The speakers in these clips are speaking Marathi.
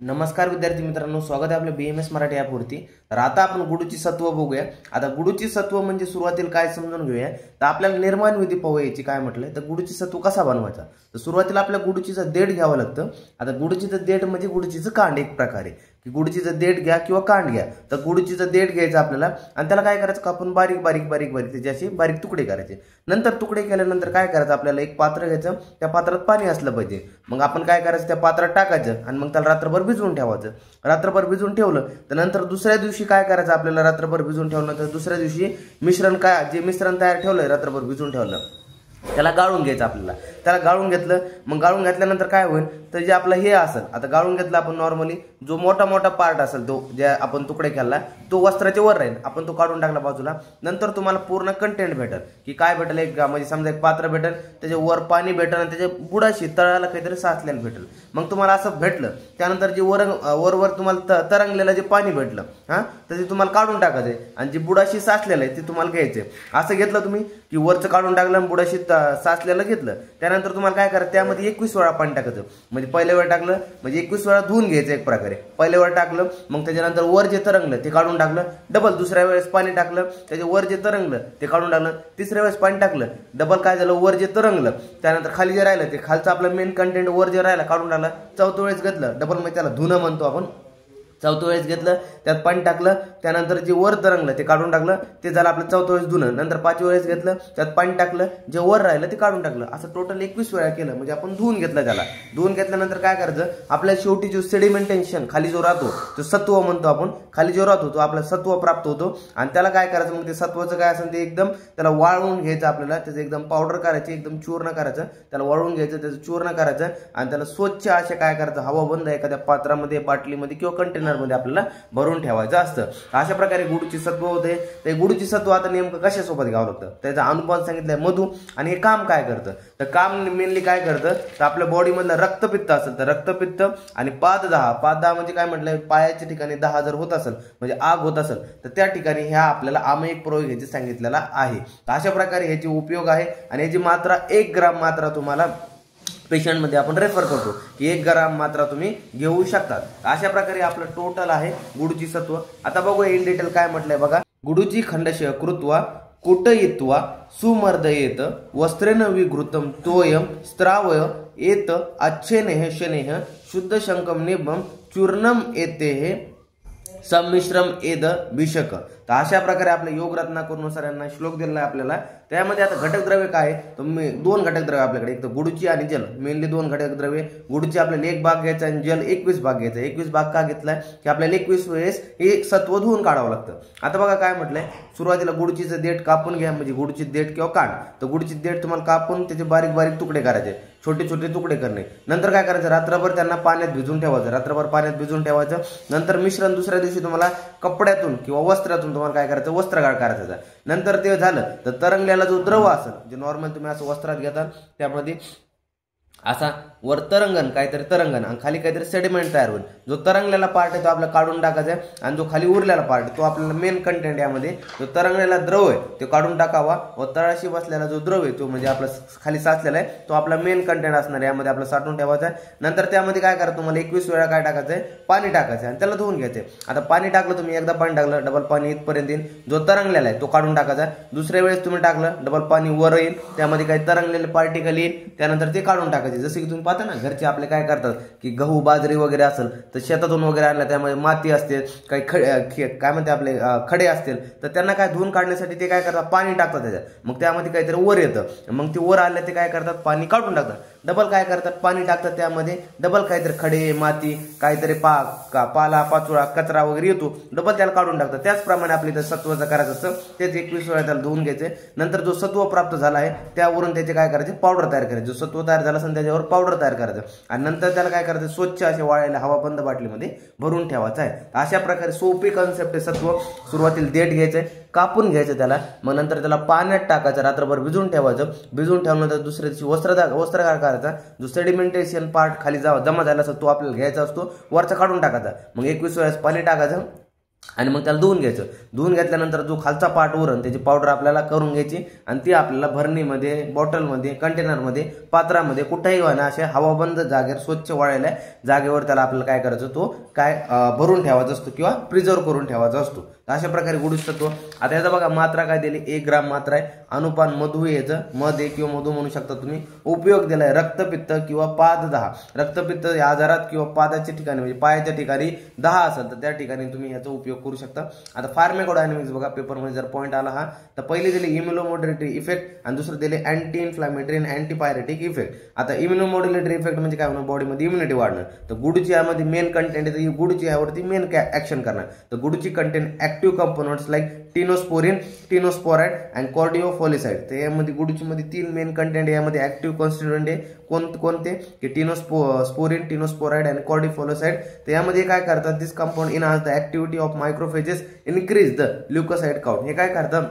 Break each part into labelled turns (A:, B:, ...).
A: नमस्कार विद्यार्थी मित्रांनो, स्वागत आहे आपल्या BMS मराठी ॲपवरती। तर आता आपण गुडूची सत्व बघूया। आता गुडूची सत्व म्हणजे सुरुवातीला काय समजून घेऊया। तर आपल्याला निर्माण विधी पाहूया याची काय म्हटलंय। तर गुडूची सत्व कसा बनवायचा, तर सुरुवातीला आपल्या गुडूचीचं देठ घ्यावं लागतं। आता गुडूचीचं देठ म्हणजे गुडूचीचं कांड एक प्रकारे, की गुडूचीचं देठ घ्या किंवा कांड घ्या। तर गुडूचीचं देठ घ्यायचं आपल्याला आणि त्याला काय करायचं, कापून बारीक बारीक बारीक बारीक त्याचे असे बारीक तुकडे करायचे। नंतर तुकडे केल्यानंतर काय करायचं, आपल्याला एक पात्र घ्यायचं, त्या पात्रात पाणी असलं पाहिजे। मग आपण काय करायचं, त्या पात्रात टाकायचं आणि मग त्याला रात्रभर भिजवून ठेवायचं। रात्रभर भिजवून ठेवलं तर नंतर दुसऱ्या दिवशी काय करायचं, आपल्याला रात्रभर भिजवून ठेवलं तर दुसऱ्या दिवशी मिश्रण काय, जे मिश्रण तयार ठेवलंय रात्रभर भिजवून ठेवलं त्याला गाळून घ्यायचं आपल्याला। त्याला गाळून घेतलं, मग गाळून घेतल्यानंतर काय होईल, तर जे आपलं हे असेल, आता गाळून घेतलं आपण नॉर्मली जो मोठा मोठा पार्ट असेल तो जे आपण तुकडे केला तो वस्त्राच्या वर राहील, आपण तो काढून टाकला बाजूला। नंतर तुम्हाला पूर्ण कंटेंट भेटेल, की काय भेटेल, एक म्हणजे समजा एक पात्र भेटेल, त्याच्या वर पाणी भेटेल आणि त्याच्या बुडाशी तळाला काहीतरी साचलेलं भेटेल। मग तुम्हाला असं भेटलं, त्यानंतर जे वर तुम्हाला तरंगलेलं जे पाणी भेटलं तर ते तुम्हाला काढून टाकायचंय आणि जे बुडाशी साचलेलं आहे ते तुम्हाला घ्यायचंय। असं घेतलं तुम्ही की वरचं काढून टाकलं आणि बुडाशी साचलेलं घेतलं, त्यानंतर तुम्हाला काय करायचं, त्यामध्ये 21 वेळा पाणी टाकायचं। म्हणजे पहिल्या वेळ टाकलं म्हणजे 21 वेळा धुवून घ्यायचं एक प्रकारे। पहिल्या वेळ टाकलं, मग त्याच्यानंतर वर जे तरंगलं ते काढून टाकलं, डबल दुसऱ्या वेळेस पाणी टाकलं, त्याच्या वर जे तरंगलं ते काढून टाकलं, तिसऱ्या वेळेस पाणी टाकलं, डबल काय झालं, वर जे तरंगलं त्यानंतर खाली जे राहिलं ते खालचं आपलं मेन कंटेंट वर जे राहिलं काढून टाकलं। चौथ्या वेळेस घेतलं डबल, म्हणजे त्याला धुणं म्हणतो आपण। चौथ्या वेळेस घेतलं, त्यात पाणी टाकलं, त्यानंतर जे वर तरंगलं ते काढून टाकलं, ते झालं आपलं चौथ्या वेळेस धुणं। नंतर 5व्या वेळेस घेतलं, त्यात पाणी टाकलं, जे वर राहिलं ते काढून टाकलं। असं टोटल 21 वेळा केलं, म्हणजे आपण धुवून घेतलं त्याला। धुवून घेतल्यानंतर काय करायचं, आपल्या शेवटी जो सेडिमेंटेशन खाली जो राहतो तो सत्व म्हणतो आपण, खाली जो राहतो तो आपला सत्व प्राप्त होतो आणि त्याला काय करायचं, मग ते सत्वाचं काय असेल ते एकदम त्याला वाळवून घ्यायचं आपल्याला, त्याचं एकदम पावडर करायची, एकदम चूर्ण करायचं, त्याला वाळवून घ्यायचं, त्याचं चूर्ण करायचं आणि त्याला स्वच्छ असे काय करायचं, हवा बंद एखाद्या पात्रामध्ये, बाटलीमध्ये किंवा कंटेनरमध्ये आपल्याला भरून ठेवायचं असतं। अशा प्रकारे गुडूची सत्व होते। ते गुडूची सत्व आता नेमकं कशासोबत घ्यावं लागतं, त्याचा अनुपात सांगितलंय मधु। आणि हे काम काय करतं, तर काम मेनली काय करतं, तर आपल्या बॉडी मधलं रक्तपित्त असेल तर रक्तपित्त आणि पाद 10 म्हणजे काय म्हटलंय, पायाच्या ठिकाणी 10 जर होत असेल म्हणजे आग होत असेल तर त्या ठिकाणी ह्या आपल्याला आमयिक प्रयोग ह्याची सांगितलेला आहे। तर अशा प्रकारे ह्याचे उपयोग आहे आणि याची मात्रा 1 ग्राम मात्रा तुम्हाला पेशंटमध्ये आपण रेफर करतो की 1 ग्राम मात्रा तुम्ही घेऊ शकतात। अशा प्रकारे आपलं टोटल आहे गुडूची सत्व। आता बघूया इन डिटेल काय म्हटलंय बघा। गुडूची खंडशय कृत्वा कुटयित्वा सुमर्दयेत वस्त्रेण विघृतम तोयम स्त्रावय एत अच्छेनेह शनेह शुद्ध शंकम निबम चूर्णम एतेह संमिश्रम एद भिषक। तर अशा प्रकारे आपल्या योग रत्नाकरनुसार यांना श्लोक दिलेला आहे आपल्याला। त्यामध्ये आता घटक द्रव्य काय, तर 2 घटक द्रव्य आपल्याकडे, एक तर गुडूची आणि जल, मेनली 2 घटक द्रव्य। गुडूची आपल्याला 1 भाग घ्यायचा आणि जल 21 भाग घ्यायचा। 21 भाग का घेतलाय, की आपल्याला 21 वेळेस हे सत्व धुवून काढावं लागतं। आता बघा काय म्हटलंय, सुरुवातीला गुडूचीचं देठ कापून घ्या, म्हणजे गुडूची देठ किंवा कांड। तर गुडूची देठ तुम्हाला कापून त्याचे बारीक बारीक तुकडे करायचे, छोटे छोटे तुकडे करणे। नंतर काय करायचं, रात्रभर त्यांना पाण्यात भिजून ठेवायचं, रात्रभर पाण्यात भिजून ठेवायचं। नंतर मिश्रण दुसऱ्या दिवशी तुम्हाला कपड्यातून किंवा वस्त्रातून तुम्हाला काय करायचं, वस्त्रगाळ करायचं। नंतर ते झालं तर तरंगलेला जो द्रव असेल, जे नॉर्मल तुम्ही असं वस्त्रात घेता, त्यामध्ये असा वर तरंगण, काहीतरी तरंगण आणि खाली काहीतरी सेडिमेंट तयार होईल। जो तरंगलेला पार्ट आहे तो आपल्याला काढून टाकायचा आणि जो खाली उरलेला पार्ट तो आपल्याला मेन कंटेंट, यामध्ये जो तरंगलेला द्रव आहे तो काढून टाकावा व तळाशी बसलेला जो द्रव आहे तो म्हणजे आपला खाली साचलेला आहे तो आपला मेन कंटेंट असणार आहे, यामध्ये आपला साठवून ठेवायचा आहे। नंतर त्यामध्ये काय करा, तुम्हाला 21 वेळा काय टाकायचंय, पाणी टाकायचं आणि त्याला धुवून घ्यायचंय। आता पाणी टाकलं तुम्ही, एकदा पाणी टाकलं डबल पाणी इथपर्यंत येईल, जो तरंगलेला आहे तो काढून टाकायचा। दुसऱ्या वेळेस तुम्ही टाकलं डबल पाणी वर येईल, त्यामध्ये काही तरंगलेले पार्टिकल येईल, त्यानंतर ते काढून टाकायचे। जसं की तुम्ही पाहता ना, घरचे आपले काय करतात की गहू बाजरी वगैरे असेल तर शेतातून वगैरे आणलं, त्यामध्ये माती असते, काही काय म्हणते आपले खडे असतील, तर त्यांना काय धुवून काढण्यासाठी ते काय करतात, पाणी टाकतात त्याच्यात, मग त्यामध्ये काहीतरी वर येतं, मग ते वर आलं ते काय करतात, पाणी काढून टाकतात। डबल काय करतात, पाणी टाकतात, त्यामध्ये डबल काहीतरी खडे माती काहीतरी पाला पाचोळा कचरा वगैरे येतो, डबल त्याला काढून टाकतात। त्याचप्रमाणे आपल्या इथं सत्वाचं करायचं असतं, तेच 21 वेळा त्याला धुवून घ्यायचे। नंतर जो सत्व प्राप्त झाला आहे त्यावरून त्याचे काय करायचे, पावडर तयार करायचे। जो सत्व तयार झाला असेल त्याच्यावर पावडर तयार करायचं आणि नंतर त्याला काय करायचं, स्वच्छ असे वाळायला हवा बंद बाटलीमध्ये भरून ठेवायचं आहे। अशा प्रकारे सोपी कन्सेप्ट आहे सत्व। सुरुवातीला देठ घ्यायचंय, कापून घ्यायचं त्याला, मग नंतर त्याला पाण्यात टाकायचं, रात्रभर भिजून ठेवायचं। भिजून ठेवल्यानंतर दुसऱ्या दिवशी वस्त्रगाळ करायचा। जो सेडिमेंटेशन पार्ट खाली जमा झाला असतो तो आपल्याला घ्यायचा असतो, वरचा काढून टाकायचा। मग 21 वेळेस पाणी टाकायचं आणि मग त्याला धुवून घ्यायचं. धुवून घेतल्यानंतर जो खालचा पार्ट उरण त्याची पावडर आपल्याला करून घ्यायची आणि ती आपल्याला भरणीमध्ये, बॉटलमध्ये, कंटेनरमध्ये, पात्रामध्ये कुठेही व्हायना अशा हवाबंद जागेवर स्वच्छ वाळलेल्या जागेवर त्याला आपल्याला काय करायचं, तो काय भरून ठेवायचा असतो किंवा प्रिझर्व करून ठेवायचा असतो. अशा प्रकारे गुडूची सत्व. आता याचा बघा मात्रा काय दिली, 1 ग्राम मात्रा आहे. अनुपान मधु याचं, मध आहे किंवा मधु म्हणू शकता तुम्ही. उपयोग दिलाय रक्तपित्त किंवा पाद 10. रक्तपित्त या आजारात किंवा पादाच्या ठिकाणी म्हणजे पायाच्या ठिकाणी 10 असेल तर त्या ठिकाणी तुम्ही याचा उपयोग करू शकता. आता फार्माकोडायनॅमिक्स बघा पेपरमध्ये जर पॉईंट आला हा, तर पहिले दिले इम्युनोमॉड्युलेटरी इफेक्ट आणि दुसरे दिले अँटी इन्फ्लामेटरी आणि अँटीपायरेटिक इफेक्ट. आता इम्युनोमॉड्युलेटरी इफेक्ट म्हणजे काय होणार, बॉडीमध्ये इम्युनिटी वाढणं. तर गुडची यामध्ये मेन कंटेंट आहे, तर गुडची यावरती मेन ऍक्शन करणार. तर गुडची content active components like tinosporin, tinosporide and cordifolioside. तर यामध्ये गुडची मध्ये 3 मेन कंटेंट यामध्ये ऍक्टिव्ह कॉन्स्टिट्यूएंट आहे. कोणते की टिनोस्पोरिन, टिनोस्पोराइड अँड कॉर्डिओफॉलिसाइड. तर यामध्ये काय करतात, this compound enhance the activity of macrophages, increase the leucocyte count. हे काय करतात,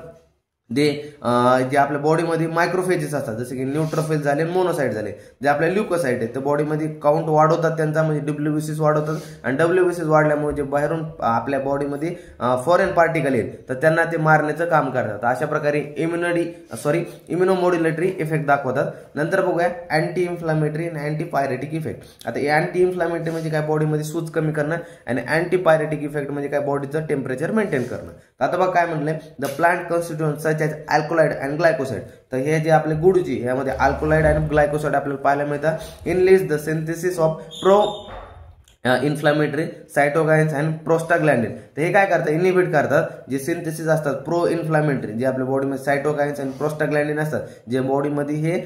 A: जे आपल्या बॉडीमध्ये मायक्रोफेजेस असतात जसे की न्यूट्रोफिल झाले, मोनोसाइट झाले, जे आपल्या ल्युकोसाइट आहेत, तर बॉडीमध्ये काउंट वाढवतात त्यांचा, म्हणजे डब्ल्यूबीसीस वाढवतात. आणि डब्ल्यूबीसीस वाढल्यामुळे जे बाहेरून आपल्या बॉडीमध्ये फॉरेन पार्टिकल आहेत तर त्यांना ते मारण्याचं काम करतात. अशा प्रकारे इम्युनोमॉड्युलेटरी इफेक्ट दाखवतात. नंतर बघूया अँटी इन्फ्लामेटरी आणि अँटीपायरेटिक इफेक्ट. आता अँटी इन्फ्लामेटरी म्हणजे काय, बॉडीमध्ये सूज कमी करणं. आणि अँटीपायरेटिक इफेक्ट म्हणजे काय, बॉडीचं टेम्परेचर मेंटेन करणं. आता बघा काय म्हटलंय, the plant constituent such as alkaloid and glycoside. तर हे जे आपले गुडची यामध्ये अल्कोलाइड आणि ग्लायकोसाइड आपल्याला पाहायला मिळतात. इनलीज the synthesis of pro inflammatory cytokines and prostaglandin. तर हे काय करतात, इनिबिट करतात जे सिंथेसिस असतात प्रो इन्फ्लामेटरी, जे आपल्या बॉडीमध्ये सायटोकाइन्स आणि प्रोस्टाग्लॅन्डिन असतात, जे बॉडीमध्ये हे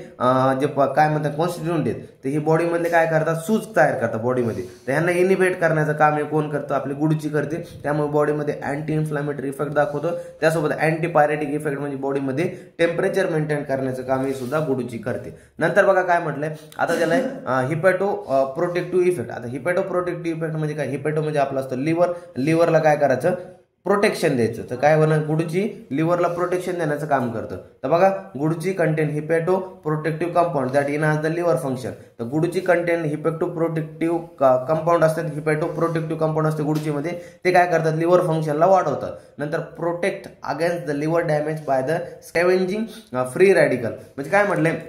A: जे काय म्हणतात कॉन्स्टिट्यूएंट आहेत, तर हे बॉडीमधले काय करतात, सूज तयार करतात बॉडीमध्ये. तर ह्यांना इनिबिट करण्याचं काम हे कोण करतं, आपली गुडची करते. त्यामुळे बॉडीमध्ये अँटी इन्फ्लामेटरी इफेक्ट दाखवतो. त्यासोबत अँटीपायरेटिक इफेक्ट म्हणजे बॉडीमध्ये टेम्परेचर मेंटेन करण्याचं काम हे सुद्धा गुडची करते. नंतर बघा काय म्हटलंय, आता त्याला हिपॅटो प्रोटेक्टिव्ह इफेक्ट. आता हिपॅटो प्रोटेक्टिव्ह इफेक्ट म्हणजे काय, हिपॅटो म्हणजे आपलं असतं लिव्हर. लिव्हरला काय करायचं, प्रोटेक्शन द्यायचं. तर काय होणार, गुडची लिव्हरला प्रोटेक्शन देण्याचं काम करतं. तर बघा गुडची content hepato protective compound that enhance the liver function. तर गुडची कंटेंट हिपॅटो प्रोटेक्टिव्ह कंपाऊंड असतात, हिपॅटो प्रोटेक्टिव्ह कंपाऊंड असते गुडचीमध्ये. ते काय करतात, लिव्हर फंक्शनला वाढवतात. नंतर protect against the liver damage by the scavenging free radical. म्हणजे काय म्हटलंय,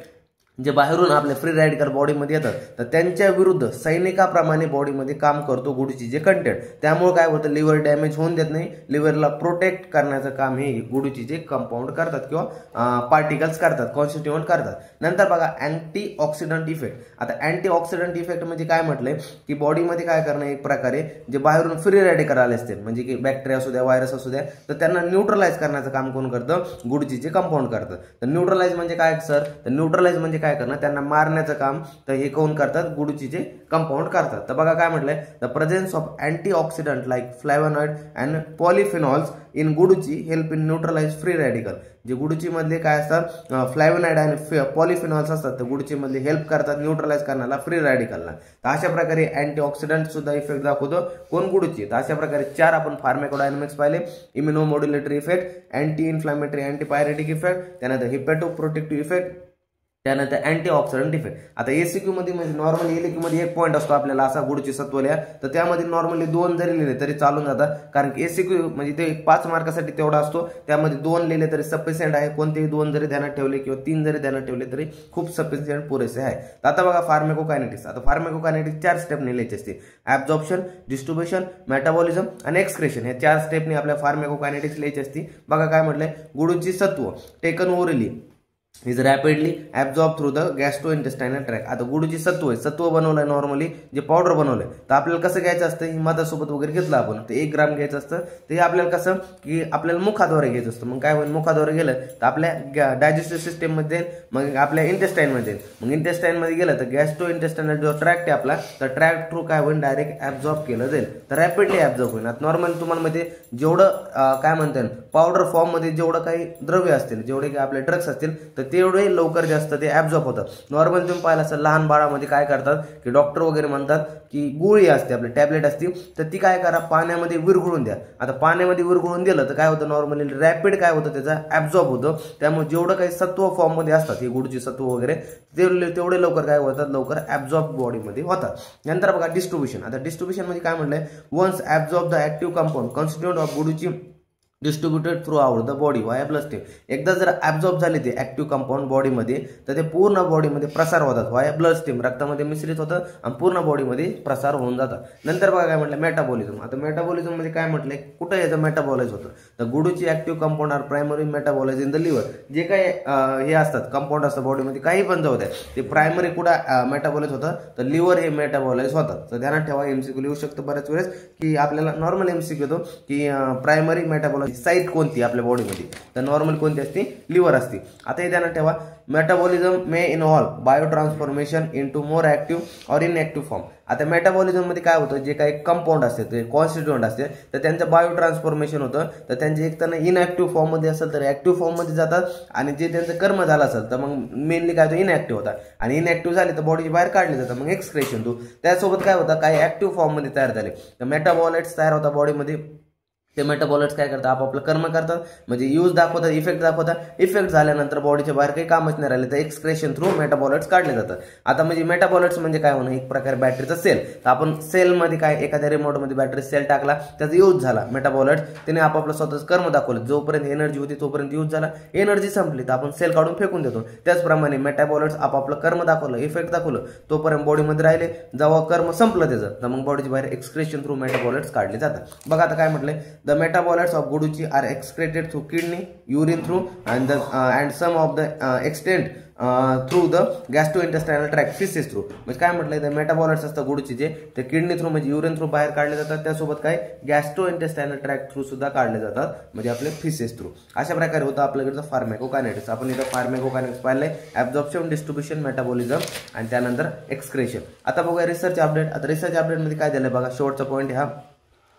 A: जे बाहेरून आपल्या फ्री रॅडिकल बॉडीमध्ये येतात तर त्यांच्या विरुद्ध सैनिकाप्रमाणे बॉडीमध्ये काम करतो गुडची जे कंटेंट. त्यामुळे काय होतं, लिव्हर डॅमेज होऊन देत नाही, लिव्हरला प्रोटेक्ट करण्याचं काम हे गुडची जे कंपाऊंड करतात किंवा पार्टिकल्स करतात, कॉन्स्टिट्यूएंट करतात. नंतर बघा अँटी ऑक्सिडंट इफेक्ट. आता अँटी ऑक्सिडंट इफेक्ट म्हणजे काय म्हटलंय, की बॉडीमध्ये काय करणं, एक प्रकारे जे बाहेरून फ्री रॅडिकल आले असतील म्हणजे की बॅक्टेरिया असू द्या, व्हायरस असू द्या, तर त्यांना न्यूट्रलाइज करण्याचं काम कोण करतं, गुडची जे कंपाऊंड करतं. तर न्यूट्रलाइज म्हणजे काय सर, तर न्यूट्रलाइज म्हणजे काय करणं, त्यांना मारण्याचं काम तर हे कोण करतात, गुडची जे कंपाऊंड करतात. तर बघा काय म्हटलंय, the presence of antioxidant like flavonoid and polyphenols in गुडची help in neutralize free radical. जे गुडची मधले काय असतात, फ्लॅव्हनॉइड आणि पॉलिफिनॉल्स असतात, तर गुडची मधले हेल्प करतात न्यूट्रलाइज करण्याला फ्री रॅडिकलला. तर अशा प्रकारे अँटीऑक्सिडंट सुद्धा इफेक्ट दाखवतो कोण, गुडची. तर अशा प्रकारे 4 आपण फार्माकोडायनॅमिक्स पाहिले, इम्युनोमॉड्युलेटरी इफेक्ट, अँटी इन्फ्लामेटरी अँटीपायरेटिक इफेक्ट, त्यानंतर हिपॅटो प्रोटेक्टिव्ह इफेक्ट, त्यानंतर अँटीऑक्सिडंट इफेक्ट. आता एसीक्यू मध्ये म्हणजे नॉर्मली एलक्यू मध्ये 1 पॉईंट असतो आपल्याला असा गुडची सत्व लिहा, तर त्यामध्ये नॉर्मली 2 जरी लिहिले तरी चालून जातात. कारण की एसीक्यू म्हणजे ते 5 मार्कासाठी तेवढा असतो, त्यामध्ये 2 लिहिले तरी सफिशियंट आहे. कोणतेही 2 जरी ध्यानात ठेवले किंवा 3 जरी ध्यानात ठेवले तरी खूप सफिशियंट पुरेसे आहे. तर आता बघा फार्माकोकायनेटिक्स. आता फार्माकोकायनेटिक्स 4 स्टेपने लिहायचे असते, ऍब्झॉर्प्शन, डिस्ट्रीब्युशन, मेटाबॉलिझम आणि एक्सक्रेशन. हे 4 स्टेपने आपल्या फार्माकोकायनेटिक्स लिहायची असते. बघा काय म्हटलंय, गुडची सत्व taken orally is rapidly absorb through the gastrointestinal track. आता गुडची सत्व आहे, सत्व बनवलंय नॉर्मली जे पावडर बनवलंय, तर आपल्याला कसं घ्यायचं असतं, ही मधासोबत वगैरे घेतलं आपण तर 1 ग्राम घ्यायचं असतं. तर हे आपल्याला कसं की आपल्याला मुखाद्वारे घ्यायचं असतं. मग काय होईल, मुखाद्वारे गेलं तर आपल्या डायजेस्टिव्ह सिस्टम मध्ये, मग आपल्या इंटेस्टाइन मध्ये, मग इंटेस्टाइन मध्ये गेलं तर गॅस्ट्रो इंटेस्टाइनल जो ट्रॅक्ट आहे आपला, तर ट्रॅक्ट थ्रू काय होईल, डायरेक्ट ऍब्झॉर्ब केलं जाईल, तर रॅपिडली ऍब्झॉर्ब होईल. आता नॉर्मली तुम्हाला मध्ये जेवढं काय म्हणतात पावडर फॉर्म मध्ये जेवढं काही द्रव्य असतील, जेवढे काही आपले ड्रग्स असतील, तर तेवढे लवकर जास्त ते ॲब्झॉर्ब होतात. नॉर्मली तुम्ही पाहिलं असेल लहान बाळामध्ये काय करतात की डॉक्टर वगैरे म्हणतात की गोळी असते आपली टॅबलेट असते तर ती काय करा पाण्यामध्ये विरघळून द्या. आता पाण्यामध्ये विरघळून दिलं तर काय होतं नॉर्मली रॅपिड काय होतं त्याचा ॲब्झॉर्ब होतं. त्यामुळे जेवढं काही सत्व फॉर्ममध्ये असतात हे गुडची सत्व वगैरे तेवढे लवकर काय होतात लवकर ॲब्झॉर्ब बॉडीमध्ये होतात. नंतर बघा डिस्ट्रीब्युशन. आता डिस्ट्रीब्युशन म्हणजे काय म्हटलंय once absorb the active compound constituent of गुडची distributed throughout the body via blood stream. एकदा जर ॲब्झॉर्ब झाले ते ऍक्टिव्ह कंपाऊंड बॉडीमध्ये तर ते पूर्ण बॉडीमध्ये प्रसार होतात व्हाया ब्लड स्ट्रीम रक्तामध्ये मिश्रित होतं आणि पूर्ण बॉडीमध्ये प्रसार होऊन जातात. नंतर बघा काय म्हटलं मेटाबॉलिझम. आता मेटाबॉलिझम मध्ये काय म्हटलंय कुठं याचं मेटाबॉलाइज होतं तर गुडची active compound are primary metabolize in the liver. जे काही हे असतात कंपाऊंड असतात बॉडीमध्ये काही पण जाऊ द्या ते प्रायमरी कुठं मेटाबॉलाइज होतं तर लिव्हर हे मेटाबॉलाइज होतात. तर ध्यानात ठेवा एमसीक्यू लिहू शकतो बऱ्याच वेळेस की आपल्याला नॉर्मल एमसीक्यू येतो की प्रायमरी मेटाबॉलाइज साईट कोणती आपल्या बॉडीमध्ये तर नॉर्मल कोणती असते लिव्हर असते. आता हे ध्यानात ठेवा metabolism may involve bio transformation into more active और इनएक्टिव्ह फॉर्म. आता मेटाबॉलिझम मध्ये काय होतं जे काही कंपाऊंड असते ते कॉन्स्टिट्यूएंट असते तर त्यांचं बायो ट्रान्सफॉर्मेशन होतं तर त्यांचे एक तर इनएक्टिव्ह फॉर्म मध्ये असेल तर ऍक्टिव्ह फॉर्म मध्ये जातात आणि जे त्यांचं कर्म झालं असेल तर मग मेनली काय होतं इनएक्टिव्ह होतात आणि इनएक्टिव्ह झाले तर बॉडीच्या बाहेर काढले जातात मग एक्सक्रेशन टू. त्यासोबत काय होतं काही ऍक्टिव्ह फॉर्म मध्ये तयार झाले तर मेटाबॉलाइट्स तयार होतात बॉडीमध्ये. ते मेटाबॉलाइट्स काय करतात आपापलं कर्म करतात म्हणजे यूज दाखवतात इफेक्ट दाखवतात. इफेक्ट झाल्यानंतर बॉडीच्या बाहेर काही कामच नाही राहिले तर एक्सक्रेशन थ्रू मेटाबॉलाइट्स काढले जातात. आता म्हणजे मेटाबॉलाइट्स म्हणजे काय होणं एक प्रकारे बॅटरीचा सेल. तर आपण सेलमध्ये काय एखाद्या रिमोटमध्ये बॅटरी सेल टाकला त्याचा यूज झाला मेटाबॉलाइट्स त्याने आपापलं स्वतःच कर्म दाखवलं. जोपर्यंत एनर्जी होती तोपर्यंत यूज झाला. एनर्जी संपली तर आपण सेल काढून फेकून देतो. त्याचप्रमाणे मेटाबॉलाइट्स आपापलं कर्म दाखवलं इफेक्ट दाखवलं तोपर्यंत बॉडीमध्ये राहिले. जेव्हा कर्म संपलं त्याचं तर मग बॉडीच्या बाहेर एक्सक्रेशन थ्रू मेटाबॉलाइट्स काढले जातात. बघा आता काय म्हटलंय the metabolites of Guduchi are excreted through kidney, urine through and some of the extent through the gastrointestinal tract faeces through. म्हणजे काय म्हटलंय तर मेटाबॉलाइट्स असतात गुडचीचे ते किडनी थ्रू म्हणजे युरिन थ्रू बाहेर काढले जातात. त्यासोबत काय गॅस्ट्रोइंटेस्टायनल ट्रॅक्ट थ्रू सुद्धा काढले जातात म्हणजे आपले फिसेस थ्रू. अशा प्रकारे होतं आपल्याकडचं फार्मॅकोकायनेटिक्स. आपण इथं फार्मॅकोकायनेटिक्स पाहिलंय ऍब्झॉर्प्शन डिस्ट्रीब्युशन मेटाबॉलिझम आणि त्यानंतर एक्सक्रेशन. आता बघूया रिसर्च अपडेट. आता रिसर्च अपडेट मध्ये काय दिलंय बघा शेवटचा पॉईंट हा.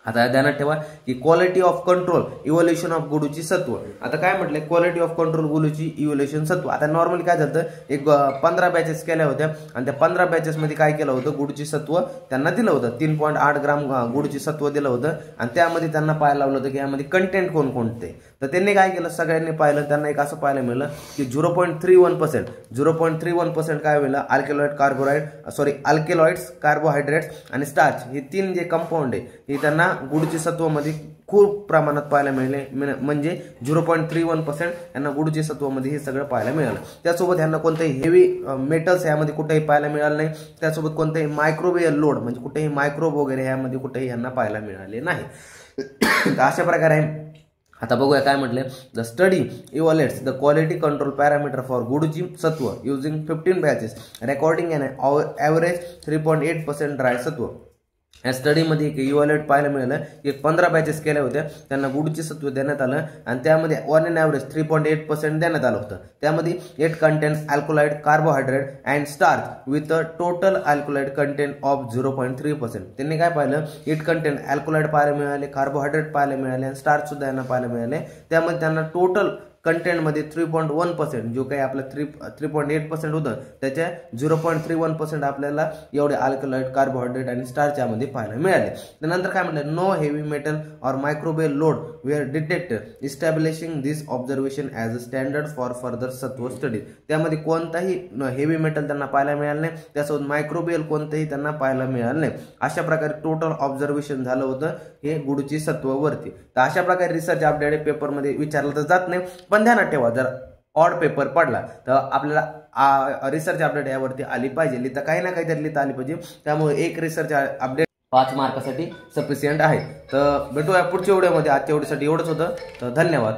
A: आता ध्यानात ठेवा की quality of control evolution of गुडूची सत्व. आता काय म्हटलंय क्वालिटी ऑफ कंट्रोल गुडूची इव्होल्युशन सत्व. आता नॉर्मली काय झालं एक 15 बॅचेस केल्या होत्या आणि त्या 15 बॅचेस मध्ये काय केलं होतं गुडूची सत्व त्यांना दिलं होतं 3.8 ग्राम गुडूची सत्व दिलं होतं आणि त्यामध्ये त्यांना पाहायला लावलं होतं की यामध्ये कंटेंट कोणकोणते. तर त्यांनी काय केलं सगळ्यांनी पाहिलं त्यांना एक असं पाहायला मिळालं की 0.31% काय मिळालं अल्केलॉइड्स कार्बोहायड्रेट्स आणि स्टार्च हे 3 जे कंपाऊंड आहे हे त्यांना गुडची सत्वमध्ये खूप प्रमाणात पाहायला मिळाले. म्हणजे 0.31% यांना गुडची सत्वमध्ये हे सगळं पाहायला मिळालं. त्यासोबत यांना कोणतेही हेवी मेटल्स यामध्ये कुठेही पाहायला मिळालं नाही. त्यासोबत कोणतेही मायक्रोवेव्ह लोड म्हणजे कुठेही मायक्रोब वगैरे यामध्ये कुठेही यांना पाहायला मिळाले नाही. अशा प्रकारे आता बघूया काय म्हटलंय the study evaluates the quality control parameter for गुडची सत्व using 15 batches recording an average 3.8% dry सत्व. या स्टडीमध्ये एक इव्हॅल्युएट पाहायला मिळालं की 15 बॅचेस केल्या होत्या त्यांना गुडची सत्व देण्यात आलं आणि त्यामध्ये ऑन एन ॲव्हरेज 3.8% देण्यात आलं होतं. त्यामध्ये it contains alkaloid carbohydrate and starch with a total alkaloid content of 0.3%. त्यांनी काय पाहिलं इट कंटेंट अल्कोलाइड पाहायला मिळाले कार्बोहायड्रेट पाहायला मिळाले आणि स्टार्च सुद्धा यांना पाहायला मिळाले. त्यामध्ये त्यांना टोटल कंटेंट मध्ये 3.1% जो काही आपला 3.8% होतं त्याच्या 0.31% आपल्याला एवढे अल्कलॉइड कार्बोहायड्रेट आणि स्टार्च यामध्ये पाहायला मिळाले. त्यानंतर काय म्हटलं no heavy metal or microwave load were detected establishing this observation as a standard for further सत्व स्टडी. त्यामध्ये कोणताही हेवी मेटल त्यांना पाहायला मिळालं नाही. त्यासोबत मायक्रोवेव्ह कोणतंही त्यांना पाहायला मिळालं नाही. अशा प्रकारे टोटल ऑब्झर्वेशन झालं होतं हे गुडची सत्ववरती. तर अशा प्रकारे रिसर्च अपडेट पेपरमध्ये विचारलं तर जात नाही. पण ध्यानात ठेवा जर ऑड पेपर पडला तर आपल्याला रिसर्च अपडेट यावरती आली पाहिजे. लिहिता काही ना काहीतरी लिहिता आली पाहिजे. त्यामुळे एक रिसर्च अपडेट 5 मार्कासाठी सफिशियंट आहे. तर भेटूया पुढच्या व्हिडिओमध्ये. आजच्या व्हिडिओसाठी एवढंच होतं. तर धन्यवाद.